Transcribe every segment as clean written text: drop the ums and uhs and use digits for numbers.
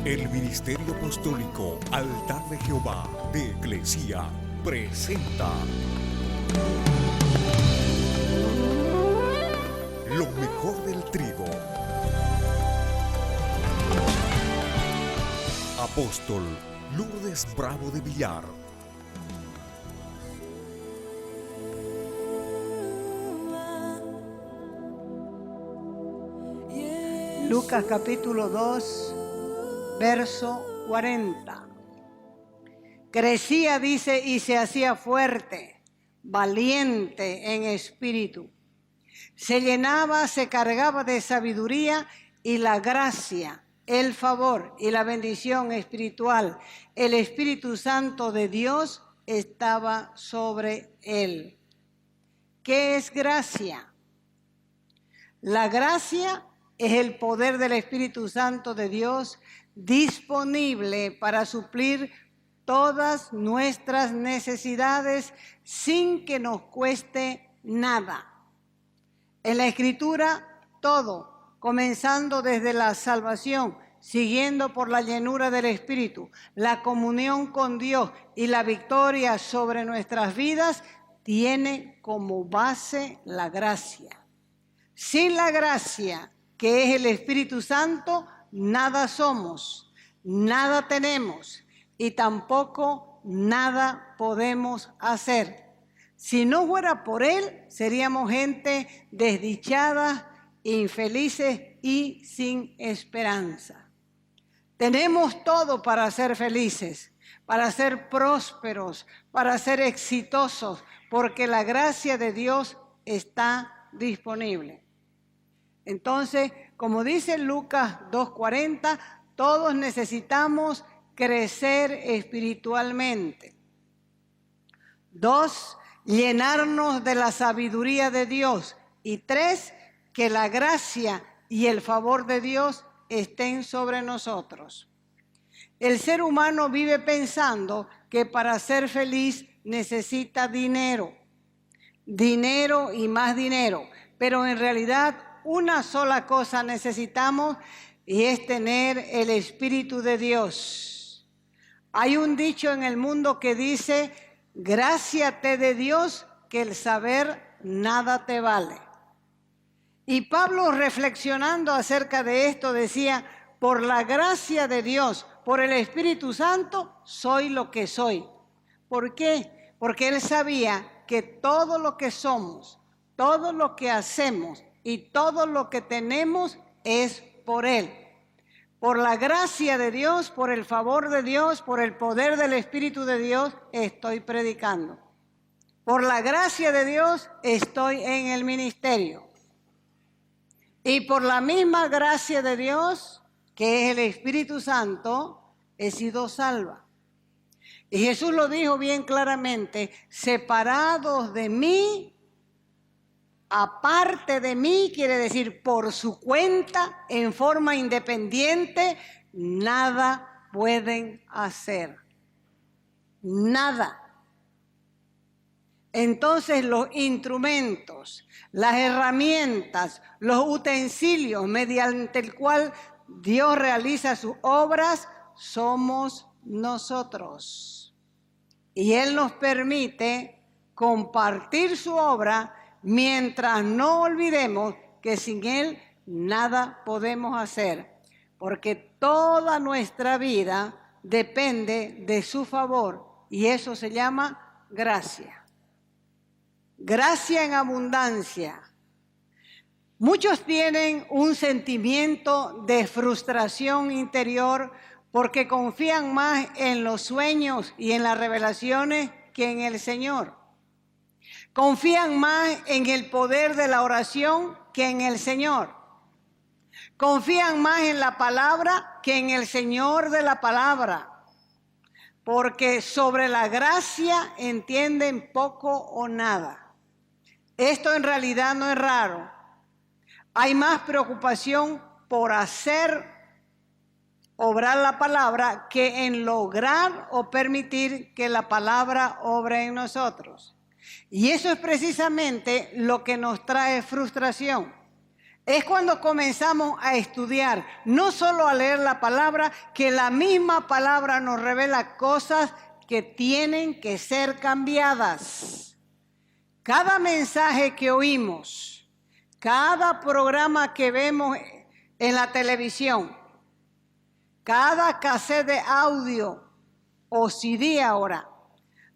El Ministerio Apostólico Altar de Jehová de Eclesia presenta lo mejor del trigo. Apóstol Lourdes Bravo de Villar. Lucas capítulo 2, verso 40. Crecía, dice, y se hacía fuerte, valiente en espíritu. Se llenaba, se cargaba de sabiduría, y la gracia, el favor y la bendición espiritual, el Espíritu Santo de Dios estaba sobre él. ¿Qué es gracia? La gracia es el poder del Espíritu Santo de Dios disponible para suplir todas nuestras necesidades sin que nos cueste nada. En la Escritura, todo, comenzando desde la salvación, siguiendo por la llenura del Espíritu, la comunión con Dios y la victoria sobre nuestras vidas, tiene como base la gracia. Sin la gracia, que es el Espíritu Santo, nada somos, nada tenemos y tampoco nada podemos hacer. Si no fuera por Él, seríamos gente desdichada, infelices y sin esperanza. Tenemos todo para ser felices, para ser prósperos, para ser exitosos, porque la gracia de Dios está disponible. Entonces, como dice Lucas 2:40, todos necesitamos crecer espiritualmente. 2, llenarnos de la sabiduría de Dios. Y 3, que la gracia y el favor de Dios estén sobre nosotros. El ser humano vive pensando que para ser feliz necesita dinero. Dinero y más dinero. Pero en realidad una sola cosa necesitamos y es tener el Espíritu de Dios. Hay un dicho en el mundo que dice: gracia te dé Dios, que el saber nada te vale. Y Pablo, reflexionando acerca de esto, decía: por la gracia de Dios, por el Espíritu Santo, soy lo que soy. ¿Por qué? Porque él sabía que todo lo que somos, todo lo que hacemos y todo lo que tenemos es por Él. Por la gracia de Dios, por el favor de Dios, por el poder del Espíritu de Dios, estoy predicando. Por la gracia de Dios, estoy en el ministerio. Y por la misma gracia de Dios, que es el Espíritu Santo, he sido salva. Y Jesús lo dijo bien claramente: separados de mí, aparte de mí, quiere decir por su cuenta, en forma independiente, nada pueden hacer. Nada. Entonces los instrumentos, las herramientas, los utensilios mediante el cual Dios realiza sus obras, somos nosotros. Y Él nos permite compartir su obra mientras no olvidemos que sin Él nada podemos hacer, porque toda nuestra vida depende de su favor y eso se llama gracia. Gracia en abundancia. Muchos tienen un sentimiento de frustración interior porque confían más en los sueños y en las revelaciones que en el Señor. Confían más en el poder de la oración que en el Señor. Confían más en la palabra que en el Señor de la palabra. Porque sobre la gracia entienden poco o nada. Esto en realidad no es raro. Hay más preocupación por hacer obrar la palabra que en lograr o permitir que la palabra obre en nosotros. Y eso es precisamente lo que nos trae frustración. Es cuando comenzamos a estudiar, no solo a leer la palabra, que la misma palabra nos revela cosas que tienen que ser cambiadas. Cada mensaje que oímos, cada programa que vemos en la televisión, cada cassette de audio o CD ahora,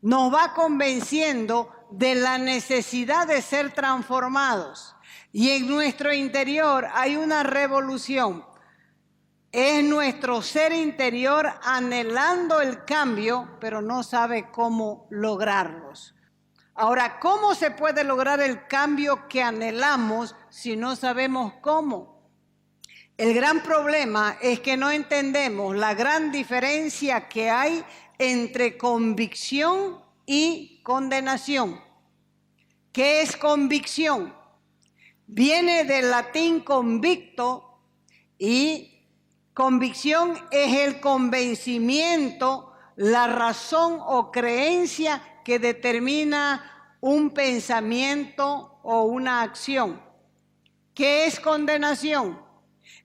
nos va convenciendo de la necesidad de ser transformados. Y en nuestro interior hay una revolución. Es nuestro ser interior anhelando el cambio, pero no sabe cómo lograrlos. Ahora, ¿cómo se puede lograr el cambio que anhelamos si no sabemos cómo? El gran problema es que no entendemos la gran diferencia que hay entre convicción y condenación. ¿Qué es convicción? Viene del latín convicto y convicción es el convencimiento, la razón o creencia que determina un pensamiento o una acción. ¿Qué es condenación?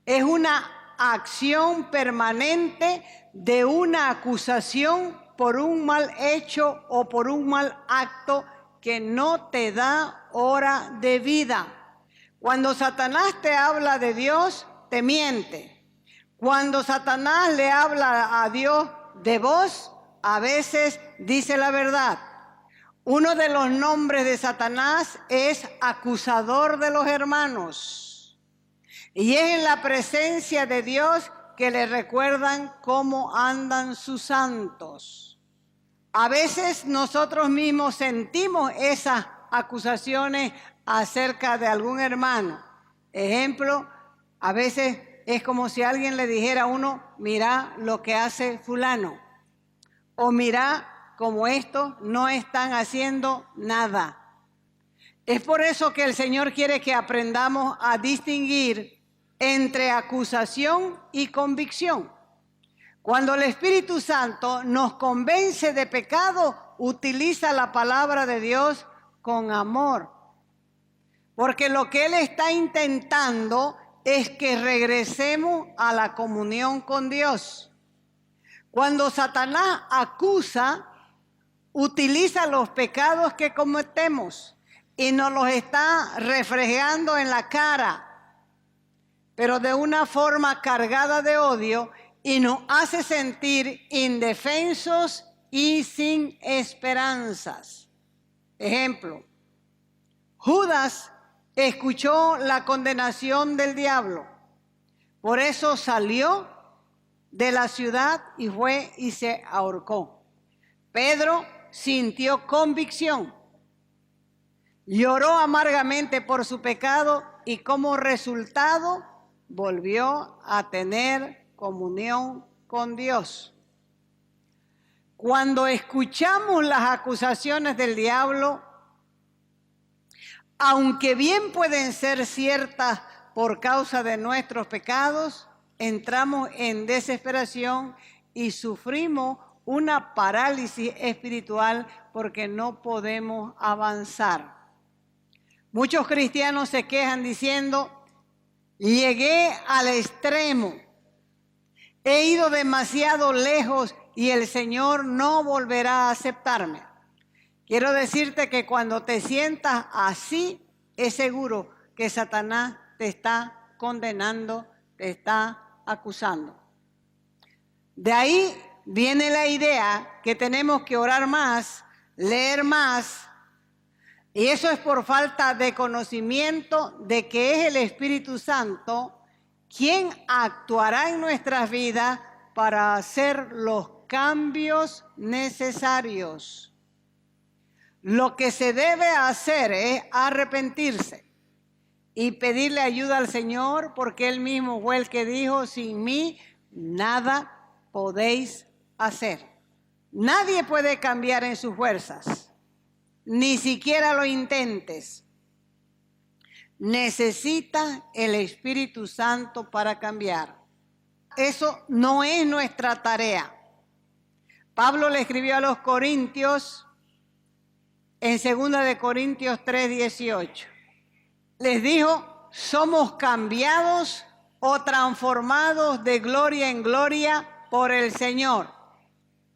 Es una acción permanente de una acusación por un mal hecho o por un mal acto que no te da hora de vida. Cuando Satanás te habla de Dios, te miente. Cuando Satanás le habla a Dios de vos, a veces dice la verdad. Uno de los nombres de Satanás es acusador de los hermanos. Y es en la presencia de Dios que le recuerdan cómo andan sus santos. A veces nosotros mismos sentimos esas acusaciones acerca de algún hermano. Ejemplo, a veces es como si alguien le dijera a uno, mira lo que hace fulano. O mira como estos no están haciendo nada. Es por eso que el Señor quiere que aprendamos a distinguir entre acusación y convicción. Cuando el Espíritu Santo nos convence de pecado, utiliza la palabra de Dios con amor. Porque lo que Él está intentando es que regresemos a la comunión con Dios. Cuando Satanás acusa, utiliza los pecados que cometemos y nos los está reflejando en la cara, pero de una forma cargada de odio, y nos hace sentir indefensos y sin esperanzas. Ejemplo, Judas escuchó la condenación del diablo, por eso salió de la ciudad y fue y se ahorcó. Pedro sintió convicción, lloró amargamente por su pecado y como resultado volvió a tener comunión con Dios. Cuando escuchamos las acusaciones del diablo, aunque bien pueden ser ciertas por causa de nuestros pecados, entramos en desesperación y sufrimos una parálisis espiritual porque no podemos avanzar. Muchos cristianos se quejan diciendo, llegué al extremo, he ido demasiado lejos y el Señor no volverá a aceptarme. Quiero decirte que cuando te sientas así, es seguro que Satanás te está condenando, te está acusando. De ahí viene la idea que tenemos que orar más, leer más, y eso es por falta de conocimiento de que es el Espíritu Santo quien actuará en nuestras vidas para hacer los cambios necesarios. Lo que se debe hacer es arrepentirse y pedirle ayuda al Señor, porque Él mismo fue el que dijo, sin mí nada podéis hacer. Nadie puede cambiar en sus fuerzas, ni siquiera lo intentes. Necesita el Espíritu Santo para cambiar. Eso no es nuestra tarea. Pablo le escribió a los Corintios en 2 de Corintios 3:18. Les dijo, somos cambiados o transformados de gloria en gloria por el Señor.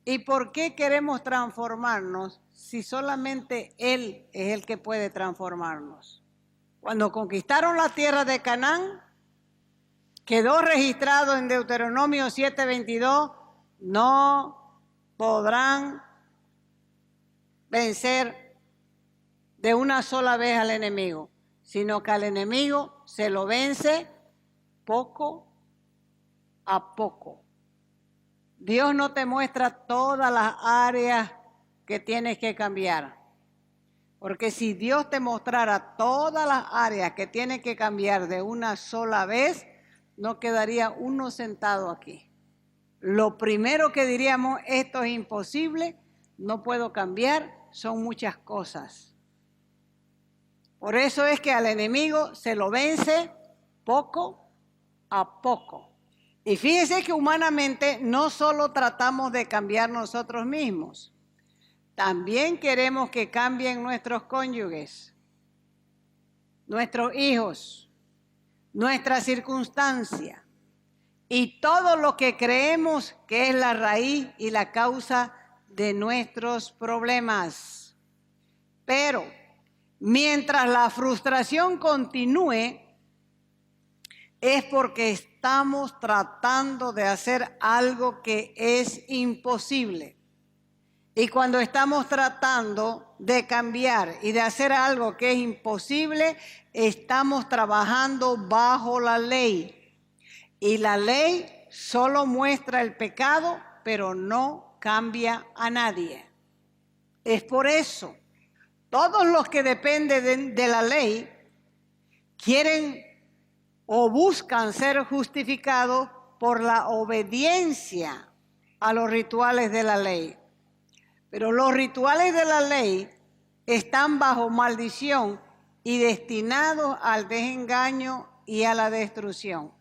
¿Y por qué queremos transformarnos si solamente Él es el que puede transformarnos? Cuando conquistaron la tierra de Canaán, quedó registrado en Deuteronomio 7:22, no podrán vencer de una sola vez al enemigo, sino que al enemigo se lo vence poco a poco. Dios no te muestra todas las áreas que tienes que cambiar. Porque si Dios te mostrara todas las áreas que tienes que cambiar de una sola vez, no quedaría uno sentado aquí. Lo primero que diríamos, esto es imposible, no puedo cambiar, son muchas cosas. Por eso es que al enemigo se lo vence poco a poco. Y fíjense que humanamente no solo tratamos de cambiar nosotros mismos, también queremos que cambien nuestros cónyuges, nuestros hijos, nuestra circunstancia y todo lo que creemos que es la raíz y la causa de nuestros problemas. Pero mientras la frustración continúe, es porque estamos tratando de hacer algo que es imposible. Y cuando estamos tratando de cambiar y de hacer algo que es imposible, estamos trabajando bajo la ley. Y la ley solo muestra el pecado, pero no cambia a nadie. Es por eso, todos los que dependen de la ley quieren o buscan ser justificados por la obediencia a los rituales de la ley. Pero los rituales de la ley están bajo maldición y destinados al desengaño y a la destrucción.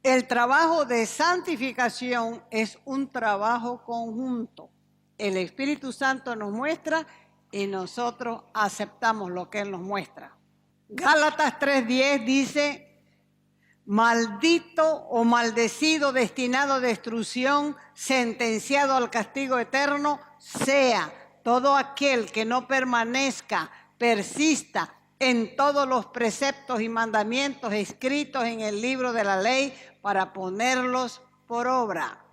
El trabajo de santificación es un trabajo conjunto. El Espíritu Santo nos muestra y nosotros aceptamos lo que Él nos muestra. Gálatas 3:10 dice: maldito o maldecido, destinado a destrucción, sentenciado al castigo eterno, sea todo aquel que no persista en todos los preceptos y mandamientos escritos en el libro de la ley para ponerlos por obra.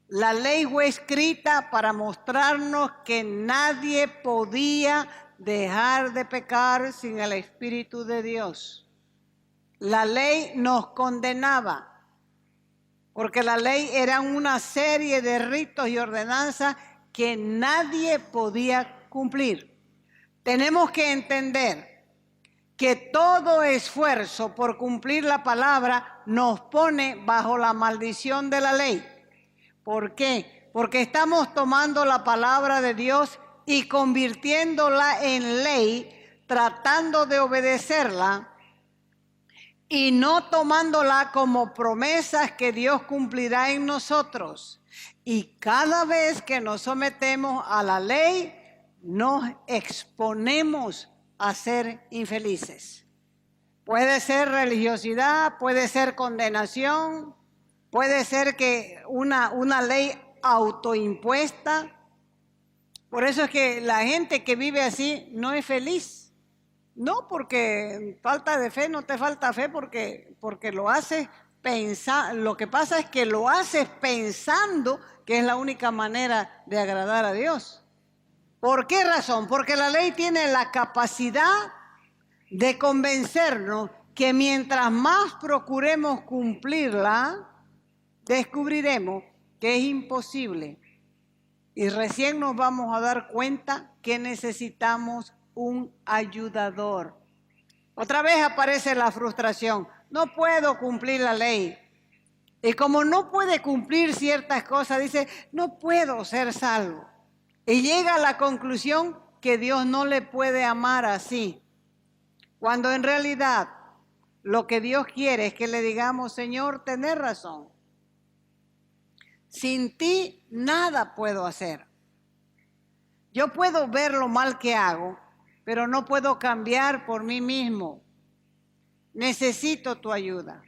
La ley fue escrita para mostrarnos que nadie podía dejar de pecar sin el Espíritu de Dios. La ley nos condenaba, porque la ley era una serie de ritos y ordenanzas que nadie podía cumplir. Tenemos que entender que todo esfuerzo por cumplir la palabra nos pone bajo la maldición de la ley. ¿Por qué? Porque estamos tomando la palabra de Dios y convirtiéndola en ley, tratando de obedecerla, y no tomándola como promesas que Dios cumplirá en nosotros. Y cada vez que nos sometemos a la ley, nos exponemos a ser infelices. Puede ser religiosidad, puede ser condenación, puede ser que una ley autoimpuesta. Por eso es que la gente que vive así no es feliz. No porque falta de fe, no te falta fe porque lo haces pensando. Lo que pasa es que lo haces pensando que es la única manera de agradar a Dios. ¿Por qué razón? Porque la ley tiene la capacidad de convencernos que mientras más procuremos cumplirla, descubriremos que es imposible. Y recién nos vamos a dar cuenta que necesitamos un ayudador. Otra vez aparece la frustración. No puedo cumplir la ley. Y como no puede cumplir ciertas cosas, dice, no puedo ser salvo. Y llega a la conclusión que Dios no le puede amar así. Cuando en realidad lo que Dios quiere es que le digamos, Señor, tenés razón. Sin ti nada puedo hacer. Yo puedo ver lo mal que hago, pero no puedo cambiar por mí mismo. necesito tu ayuda.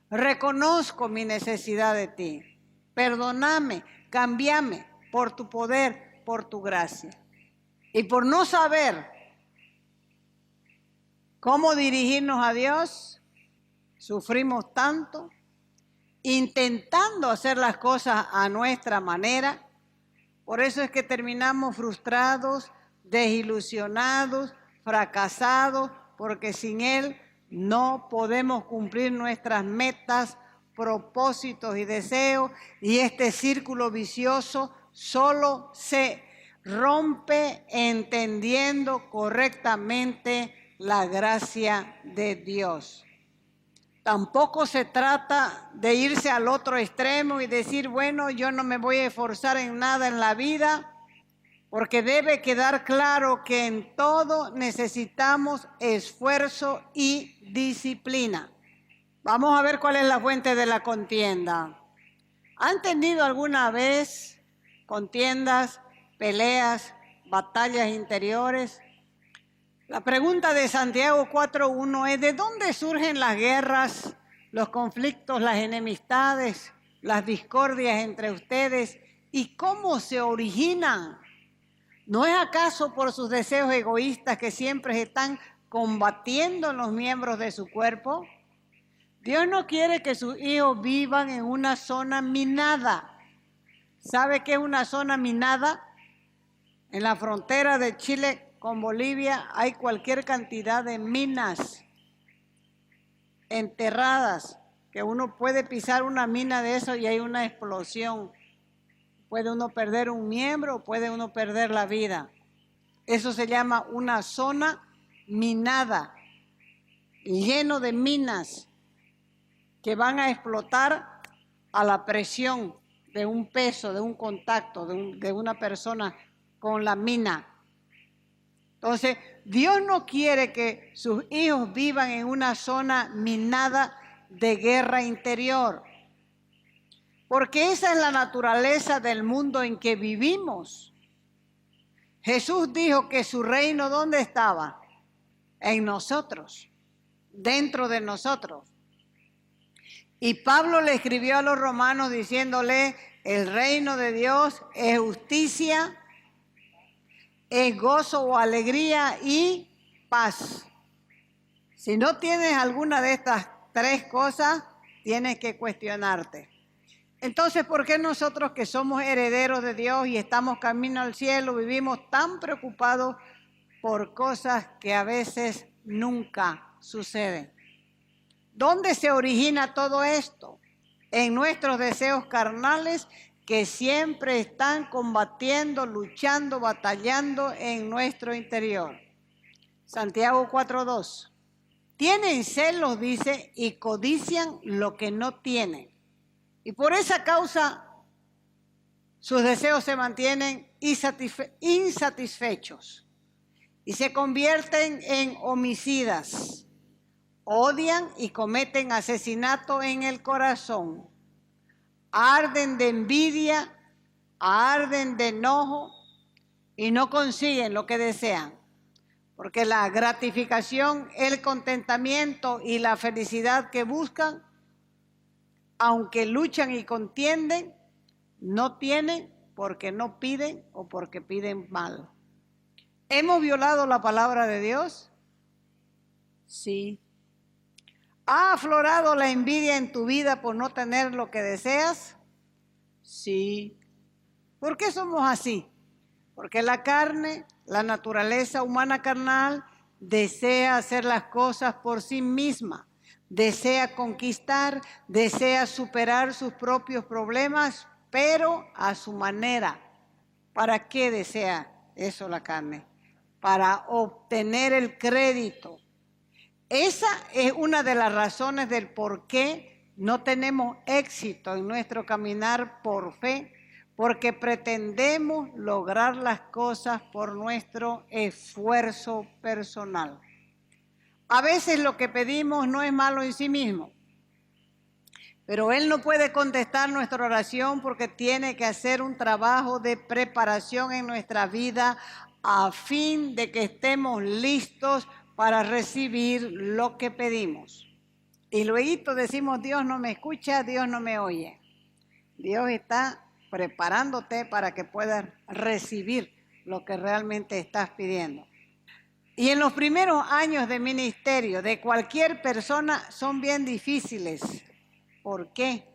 Reconozco mi necesidad de ti. Perdóname, cámbiame por tu poder, por tu gracia. Y por no saber cómo dirigirnos a Dios, sufrimos tanto, intentando hacer las cosas a nuestra manera. Por eso es que terminamos frustrados, desilusionados, fracasados, porque sin Él no podemos cumplir nuestras metas, propósitos y deseos, y este círculo vicioso solo se rompe entendiendo correctamente la gracia de Dios. Tampoco se trata de irse al otro extremo y decir, bueno, yo no me voy a esforzar en nada en la vida, porque debe quedar claro que en todo necesitamos esfuerzo y disciplina. Vamos a ver cuál es la fuente de la contienda. ¿Han tenido alguna vez contiendas, peleas, batallas interiores? La pregunta de Santiago 4:1 es: ¿de dónde surgen las guerras, los conflictos, las enemistades, las discordias entre ustedes y cómo se originan? ¿No es acaso por sus deseos egoístas que siempre están combatiendo los miembros de su cuerpo? Dios no quiere que sus hijos vivan en una zona minada. ¿Sabe qué es una zona minada? En la frontera de Chile con Bolivia hay cualquier cantidad de minas enterradas, que uno puede pisar una mina de eso y hay una explosión. Puede uno perder un miembro, puede uno perder la vida. Eso se llama una zona minada, lleno de minas que van a explotar a la presión de un peso, de un contacto, de una persona con la mina. Entonces, Dios no quiere que sus hijos vivan en una zona minada de guerra interior, porque esa es la naturaleza del mundo en que vivimos. Jesús dijo que su reino, ¿dónde estaba? En nosotros, dentro de nosotros. Y Pablo le escribió a los romanos diciéndole: el reino de Dios es justicia, es gozo o alegría y paz. Si no tienes alguna de estas tres cosas, tienes que cuestionarte. Entonces, ¿por qué nosotros que somos herederos de Dios y estamos camino al cielo, vivimos tan preocupados por cosas que a veces nunca suceden? ¿Dónde se origina todo esto? En nuestros deseos carnales que siempre están combatiendo, luchando, batallando en nuestro interior. Santiago 4:2. Tienen celos, dice, y codician lo que no tienen. Y por esa causa sus deseos se mantienen insatisfechos y se convierten en homicidas. Odian y cometen asesinato en el corazón. Arden de envidia, arden de enojo y no consiguen lo que desean. Porque la gratificación, el contentamiento y la felicidad que buscan, aunque luchan y contienden, no tienen porque no piden o porque piden mal. ¿Hemos violado la palabra de Dios? Sí. ¿Ha aflorado la envidia en tu vida por no tener lo que deseas? Sí. ¿Por qué somos así? Porque la carne, la naturaleza humana carnal, desea hacer las cosas por sí misma, desea conquistar, desea superar sus propios problemas, pero a su manera. ¿Para qué desea eso la carne? Para obtener el crédito. Esa es una de las razones del por qué no tenemos éxito en nuestro caminar por fe, porque pretendemos lograr las cosas por nuestro esfuerzo personal. A veces lo que pedimos no es malo en sí mismo, pero Él no puede contestar nuestra oración porque tiene que hacer un trabajo de preparación en nuestra vida a fin de que estemos listos para recibir lo que pedimos. Y luego decimos, Dios no me escucha, Dios no me oye. Dios está preparándote para que puedas recibir lo que realmente estás pidiendo. Y en los primeros años de ministerio de cualquier persona son bien difíciles. ¿Por qué?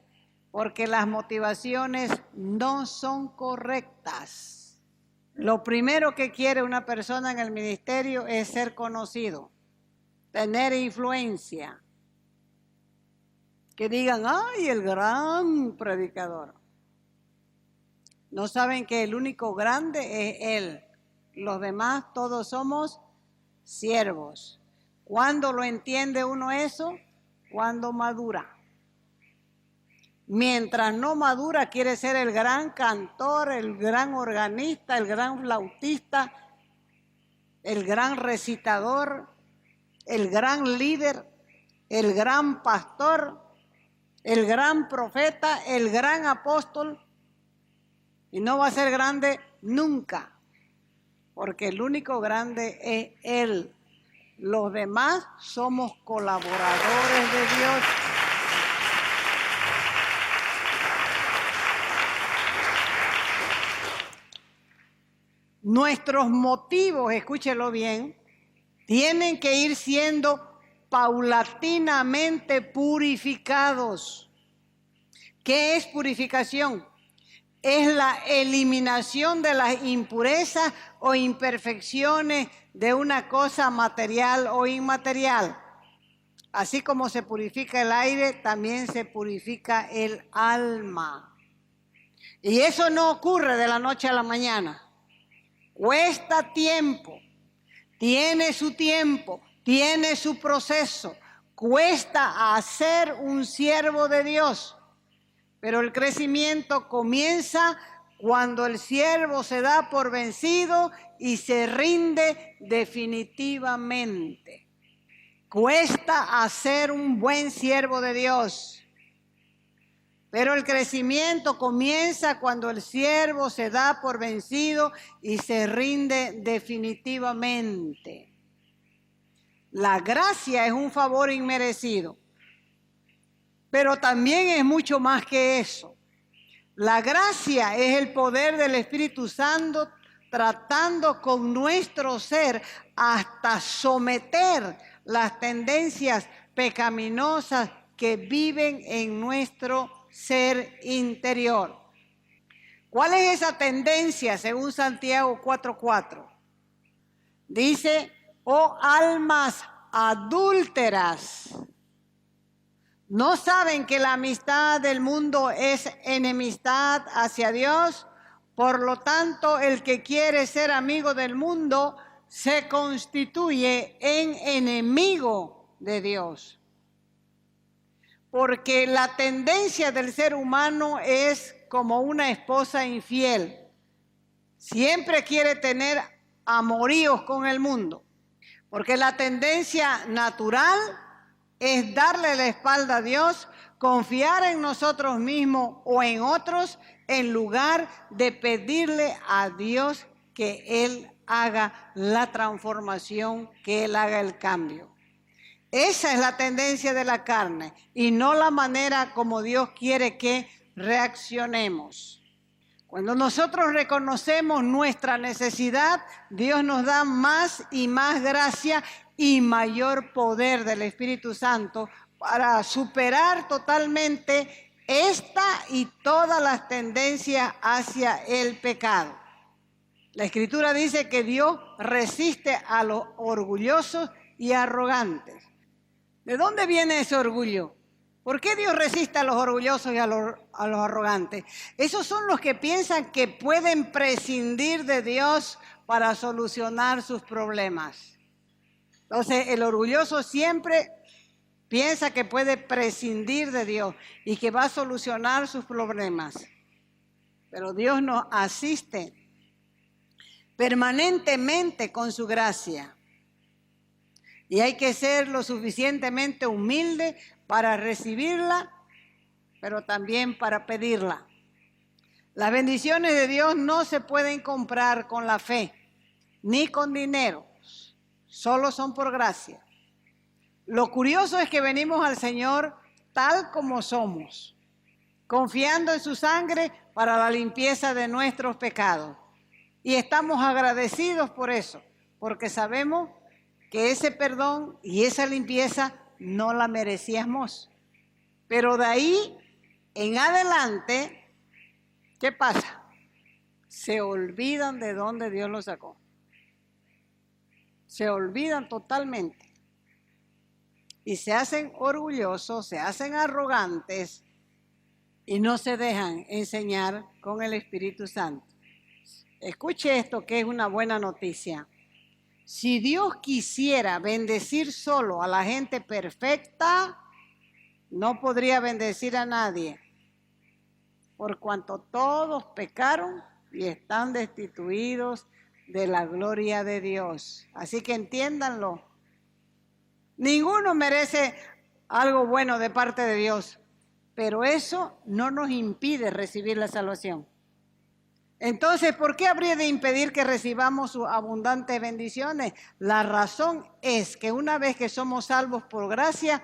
Porque las motivaciones no son correctas. Lo primero que quiere una persona en el ministerio es ser conocido, tener influencia. Que digan, ¡ay, el gran predicador! No saben que el único grande es Él. Los demás todos somos siervos. ¿Cuándo lo entiende uno eso? Cuando madura. Mientras no madura, quiere ser el gran cantor, el gran organista, el gran flautista, el gran recitador, el gran líder, el gran pastor, el gran profeta, el gran apóstol. Y no va a ser grande nunca, porque el único grande es Él. Los demás somos colaboradores de Dios. Nuestros motivos, escúchelo bien, tienen que ir siendo paulatinamente purificados. ¿Qué es purificación? Es la eliminación de las impurezas o imperfecciones de una cosa material o inmaterial. Así como se purifica el aire, también se purifica el alma. Y eso no ocurre de la noche a la mañana. Cuesta tiempo, tiene su proceso, cuesta hacer un siervo de Dios. Pero el crecimiento comienza cuando el siervo se da por vencido y se rinde definitivamente. Cuesta hacer un buen siervo de Dios. Pero el crecimiento comienza cuando el siervo se da por vencido y se rinde definitivamente. La gracia es un favor inmerecido, pero también es mucho más que eso. La gracia es el poder del Espíritu Santo tratando con nuestro ser hasta someter las tendencias pecaminosas que viven en nuestro ser interior. ¿Cuál es esa tendencia según Santiago 4:4? Dice, oh almas adúlteras, ¿no saben que la amistad del mundo es enemistad hacia Dios? Por lo tanto, el que quiere ser amigo del mundo se constituye en enemigo de Dios. Porque la tendencia del ser humano es como una esposa infiel. Siempre quiere tener amoríos con el mundo. Porque la tendencia natural es darle la espalda a Dios, confiar en nosotros mismos o en otros, en lugar de pedirle a Dios que Él haga la transformación, que Él haga el cambio. Esa es la tendencia de la carne y no la manera como Dios quiere que reaccionemos. Cuando nosotros reconocemos nuestra necesidad, Dios nos da más y más gracia y mayor poder del Espíritu Santo para superar totalmente esta y todas las tendencias hacia el pecado. La Escritura dice que Dios resiste a los orgullosos y arrogantes. ¿De dónde viene ese orgullo? ¿Por qué Dios resiste a los orgullosos y a los arrogantes? Esos son los que piensan que pueden prescindir de Dios para solucionar sus problemas. Entonces, el orgulloso siempre piensa que puede prescindir de Dios y que va a solucionar sus problemas. Pero Dios nos asiste permanentemente con su gracia. Y hay que ser lo suficientemente humilde para recibirla, pero también para pedirla. Las bendiciones de Dios no se pueden comprar con la fe, ni con dinero. solo son por gracia. Lo curioso es que venimos al Señor tal como somos, confiando en su sangre para la limpieza de nuestros pecados. Y estamos agradecidos por eso, porque sabemos que ese perdón y esa limpieza no la merecíamos. Pero de ahí en adelante, ¿qué pasa? Se olvidan de dónde Dios los sacó. Se olvidan totalmente. Y se hacen orgullosos, se hacen arrogantes y no se dejan enseñar con el Espíritu Santo. Escuche esto, que es una buena noticia. Si Dios quisiera bendecir solo a la gente perfecta, no podría bendecir a nadie, por cuanto todos pecaron y están destituidos de la gloria de Dios. Así que entiéndanlo. Ninguno merece algo bueno de parte de Dios, pero eso no nos impide recibir la salvación. Entonces, ¿por qué habría de impedir que recibamos sus abundantes bendiciones? La razón es que una vez que somos salvos por gracia,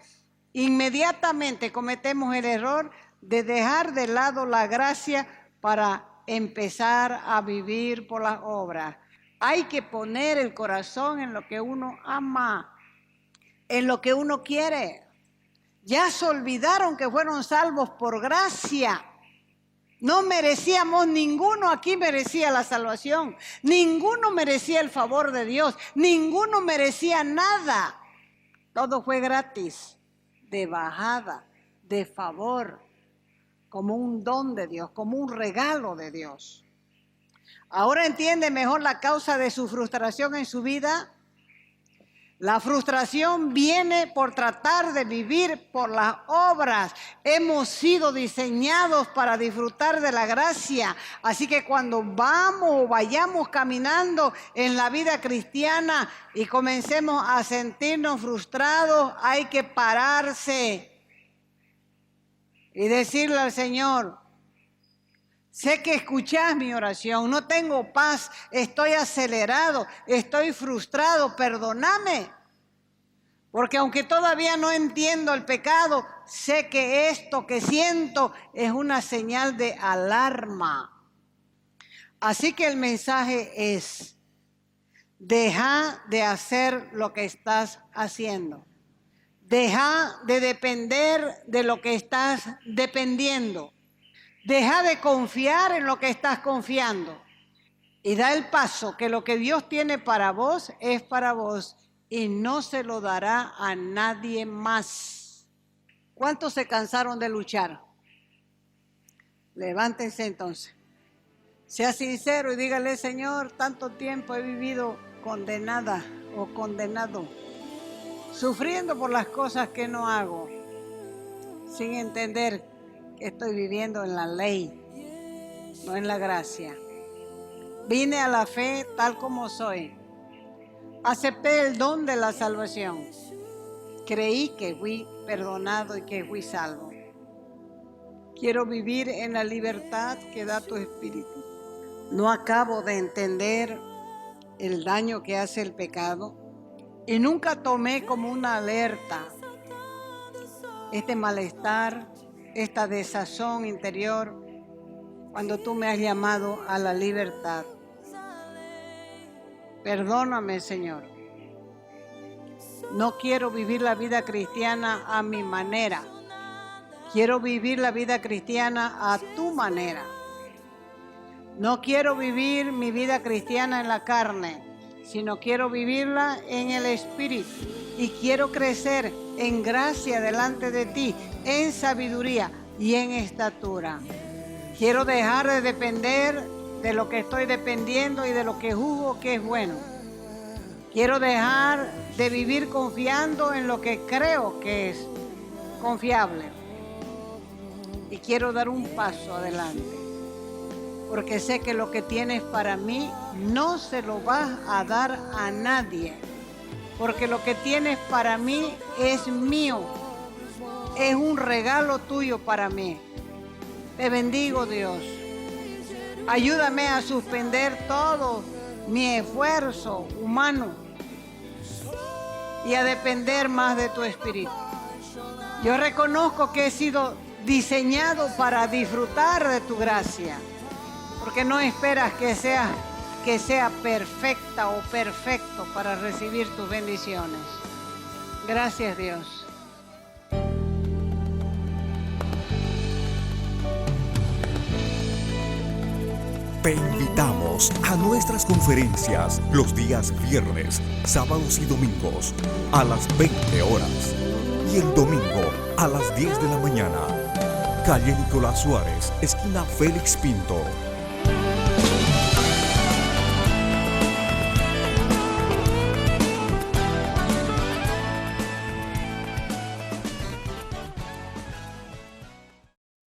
inmediatamente cometemos el error de dejar de lado la gracia para empezar a vivir por las obras. Hay que poner el corazón en lo que uno ama, en lo que uno quiere. Ya se olvidaron que fueron salvos por gracia. No merecíamos, ninguno aquí merecía la salvación, ninguno merecía el favor de Dios, ninguno merecía nada. Todo fue gratis, de bajada, de favor, como un don de Dios, como un regalo de Dios. ¿Ahora entiende mejor la causa de su frustración en su vida? La frustración viene por tratar de vivir por las obras. Hemos sido diseñados para disfrutar de la gracia. Así que cuando vayamos caminando en la vida cristiana y comencemos a sentirnos frustrados, hay que pararse y decirle al Señor: sé que escuchás mi oración, no tengo paz, estoy acelerado, estoy frustrado, perdóname. Porque aunque todavía no entiendo el pecado, sé que esto que siento es una señal de alarma. Así que el mensaje es: deja de hacer lo que estás haciendo. Deja de depender de lo que estás dependiendo. Deja de confiar en lo que estás confiando y da el paso que lo que Dios tiene para vos es para vos y no se lo dará a nadie más. ¿Cuántos se cansaron de luchar? Levántense entonces. Sea sincero y dígale: Señor, tanto tiempo he vivido condenada o condenado, sufriendo por las cosas que no hago, sin entender que estoy viviendo en la ley, no en la gracia. Vine a la fe tal como soy. Acepté el don de la salvación. Creí que fui perdonado y que fui salvo. Quiero vivir en la libertad que da tu Espíritu. No acabo de entender el daño que hace el pecado y nunca tomé como una alerta este malestar, esta desazón interior, cuando tú me has llamado a la libertad. Perdóname, Señor. No quiero vivir la vida cristiana a mi manera. Quiero vivir la vida cristiana a tu manera. No quiero vivir mi vida cristiana en la carne, sino quiero vivirla en el Espíritu. Y quiero crecer en gracia delante de ti, en sabiduría y en estatura. Quiero dejar de depender de lo que estoy dependiendo y de lo que juzgo que es bueno. Quiero dejar de vivir confiando en lo que creo que es confiable. Y quiero dar un paso adelante, porque sé que lo que tienes para mí no se lo vas a dar a nadie, porque lo que tienes para mí es mío, es un regalo tuyo para mí. Te bendigo, Dios. Ayúdame a suspender todo mi esfuerzo humano y a depender más de tu Espíritu. Yo reconozco que he sido diseñado para disfrutar de tu gracia, porque no esperas que sea perfecta o perfecto para recibir tus bendiciones. Gracias, Dios. Te invitamos a nuestras conferencias los días viernes, sábados y domingos a las 20 horas y el domingo a las 10 de la mañana. Calle Nicolás Suárez, esquina Félix Pinto,